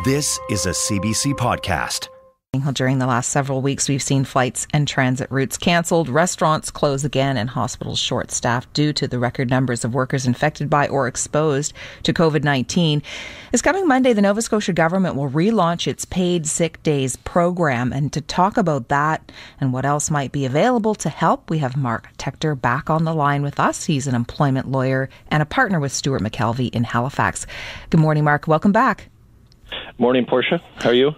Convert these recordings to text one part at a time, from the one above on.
This is a CBC podcast. During the last several weeks, we've seen flights and transit routes cancelled, restaurants close again, and hospitals short-staffed due to the record numbers of workers infected by or exposed to COVID-19. This coming Monday, the Nova Scotia government will relaunch its paid sick days program. And to talk about that and what else might be available to help, we have Mark Tector back on the line with us. He's an employment lawyer and a partner with Stuart McKelvey in Halifax. Good morning, Mark. Welcome back. Morning, Portia. How are you?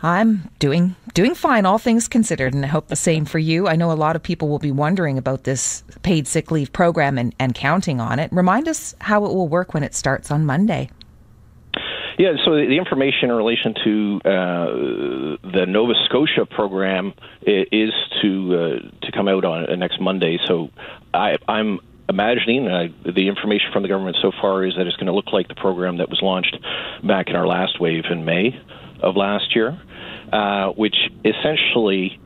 I'm doing fine, all things considered, and I hope the same for you. I know a lot of people will be wondering about this paid sick leave program and counting on it. Remind us how it will work when it starts on Monday. Yeah, so the information in relation to the Nova Scotia program is to come out on next Monday. So I'm imagining the information from the government so far is that it's going to look like the program that was launched back in our last wave in May of last year, which essentially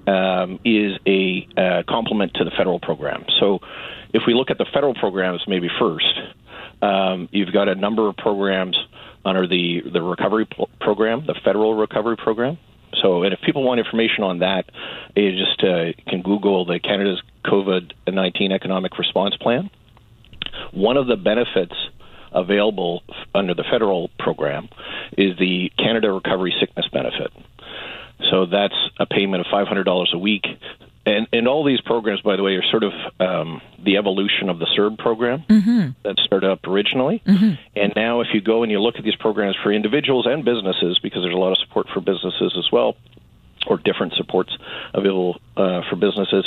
is a complement to the federal program. So if we look at the federal programs maybe first, you've got a number of programs under the recovery program, the federal recovery program. So, and if people want information on that, you just can Google the Canada's COVID-19 Economic Response Plan. One of the benefits available under the federal program is the Canada Recovery Sickness Benefit. So that's a payment of $500 a week. And all these programs, by the way, are sort of the evolution of the CERB program that started up originally. And now if you go and you look at these programs for individuals and businesses, because there's a lot of support for businesses as well, or different supports available for businesses,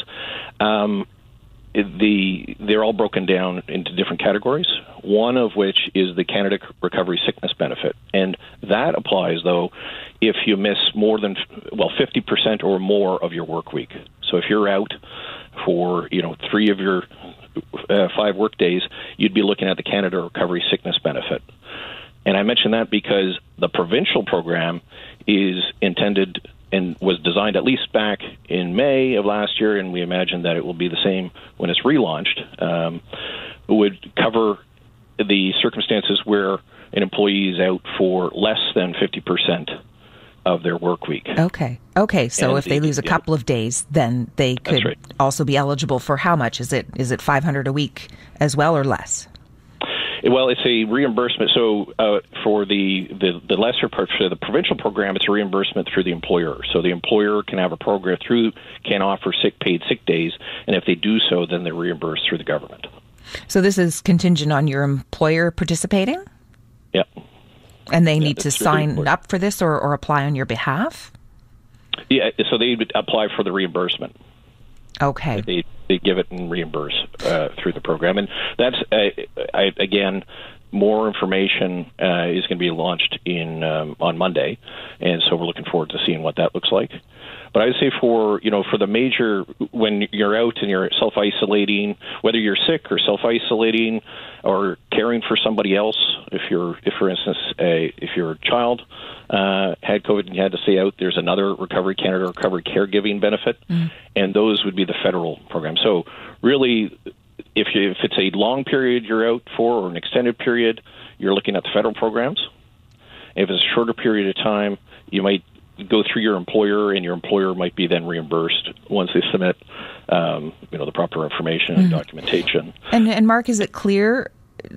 they're all broken down into different categories, one of which is the Canada Recovery Sickness Benefit. And that applies, though, if you miss more than 50% or more of your work week. So if you're out for 3 of your 5 work days, you'd be looking at the Canada Recovery Sickness Benefit. And I mention that because the provincial program is intended and was designed at least back in May of last year, and we imagine that it will be the same when it's relaunched, would cover the circumstances where an employee is out for less than 50% of their work week. Okay. So if they lose a couple of days, then they could also be eligible for how much? Is it $500 a week as well or less? Well, it's a reimbursement. So for the lesser part, for the provincial program, it's a reimbursement through the employer. So the employer can have a program can offer paid sick days, and if they do so, then they're reimbursed through the government. So this is contingent on your employer participating? Yeah. And they need to sign up for this or apply on your behalf? Yeah, so they would apply for the reimbursement. Okay. They give it and reimburse through the program. And that's, again, more information is going to be launched on Monday. And so we're looking forward to seeing what that looks like. But I would say for the major, when you're out and you're self-isolating, whether you're sick or self-isolating or caring for somebody else, if for instance, if your child had COVID and you had to stay out, there's another Canada Recovery Caregiving Benefit, and those would be the federal program. So really, if it's a long period you're out for or an extended period, you're looking at the federal programs. If it's a shorter period of time, you might go through your employer, and your employer might be then reimbursed once they submit, the proper information and documentation. And Mark, is it clear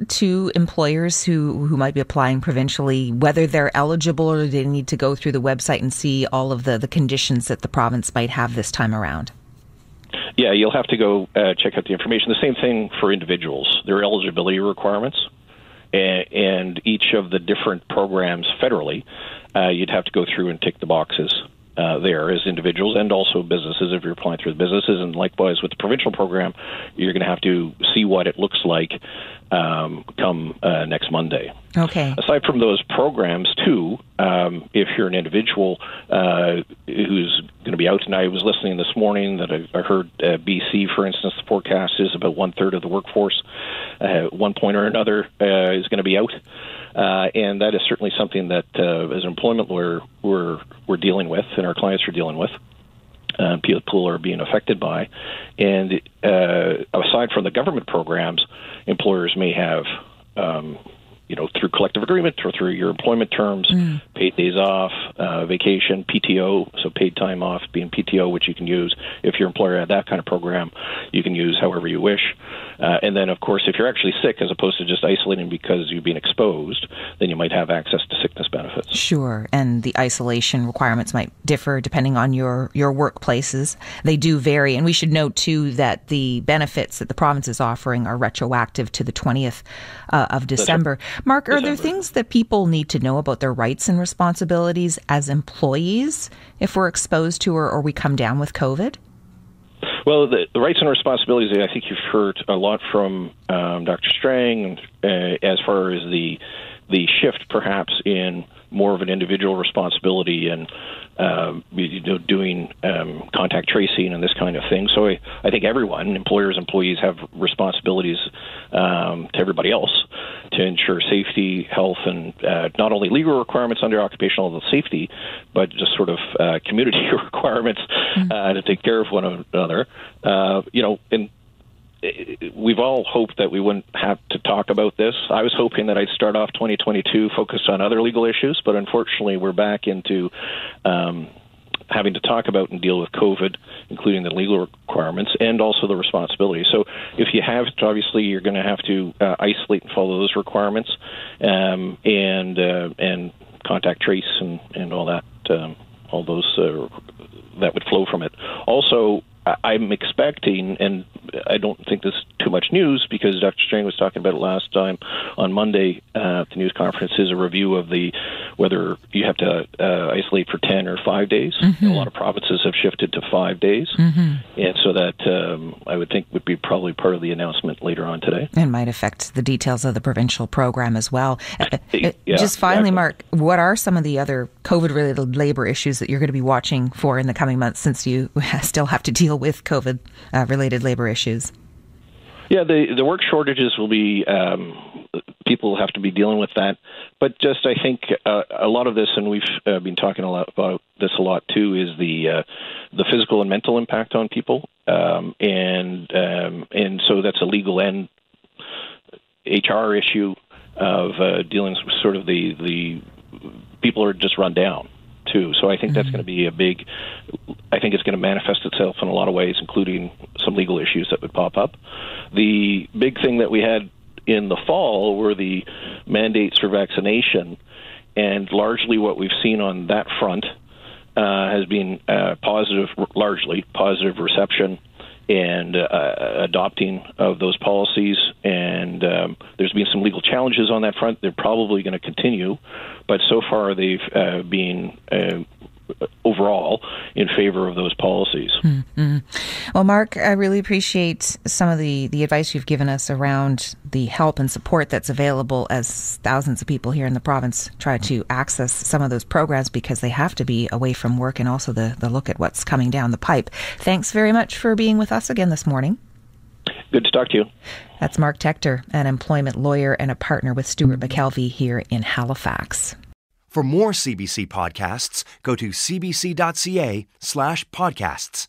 to employers who might be applying provincially whether they're eligible, or do they need to go through the website and see all of the conditions that the province might have this time around? Yeah, you'll have to go check out the information. The same thing for individuals. There are eligibility requirements, and each of the different programs federally, you'd have to go through and tick the boxes there as individuals and also businesses if you're applying through the businesses. And likewise with the provincial program, you're going to have to see what it looks like come next Monday. Okay. Aside from those programs, too, if you're an individual who's going to be out, and I was listening this morning that I heard BC, for instance, the forecast is about 1/3 of the workforce at one point or another is going to be out. And that is certainly something that, as an employment lawyer, we're dealing with, and our clients are dealing with. People are being affected by. And aside from the government programs, employers may have through collective agreement or through your employment terms, paid days off, vacation, PTO, so paid time off being PTO, which you can use if your employer had that kind of program, you can use however you wish. And then, of course, if you're actually sick, as opposed to just isolating because you've been exposed, then you might have access to sickness benefits. Sure, and the isolation requirements might differ depending on your workplaces. They do vary, and we should note, too, that the benefits that the province is offering are retroactive to the 20th of December. Mark, are there things that people need to know about their rights and responsibilities as employees if we're exposed to or we come down with COVID? Well, the rights and responsibilities, I think you've heard a lot from Dr. Strang as far as the shift perhaps in more of an individual responsibility and doing contact tracing and this kind of thing. So I think everyone, employers, employees, have responsibilities to everybody else to ensure safety, health, and not only legal requirements under occupational health and safety, but just sort of community requirements to take care of one another. And we've all hoped that we wouldn't have to talk about this. I was hoping that I'd start off 2022 focused on other legal issues, but unfortunately we're back into having to talk about and deal with COVID, including the legal requirements and also the responsibility. So if you have to, obviously you're going to have to isolate and follow those requirements and contact trace and all that, all those that would flow from it. Also, I'm expecting, and I don't think this is too much news because Dr. Strang was talking about it last time on Monday at the news conference, is a review of whether you have to isolate for 10 or 5 days. A lot of provinces have shifted to 5 days. And so that I would think would be probably part of the announcement later on today. And might affect the details of the provincial program as well. Yeah, just finally, exactly. Mark, what are some of the other COVID-related labor issues that you're going to be watching for in the coming months, since you still have to deal with COVID-related labor issues? Yeah, the work shortages will be, people will have to be dealing with that. But just I think a lot of this, and we've been talking a lot about this a lot too, is the physical and mental impact on people. And so that's a legal and HR issue of dealing with sort of the people are just run down too. So I think that's going to be I think it's going to manifest itself in a lot of ways, including some legal issues that would pop up. The big thing that we had in the fall were the mandates for vaccination, and largely what we've seen on that front has been largely positive reception and adopting of those policies. And there's been some legal challenges on that front. They're probably going to continue, but so far they've been overall in favor of those policies. Well, Mark, I really appreciate some of the advice you've given us around the help and support that's available as thousands of people here in the province try to access some of those programs because they have to be away from work, and also the look at what's coming down the pipe. Thanks very much for being with us again this morning. Good to talk to you. That's Mark Tector, an employment lawyer and a partner with Stuart McKelvey here in Halifax. For more CBC podcasts, go to cbc.ca/podcasts.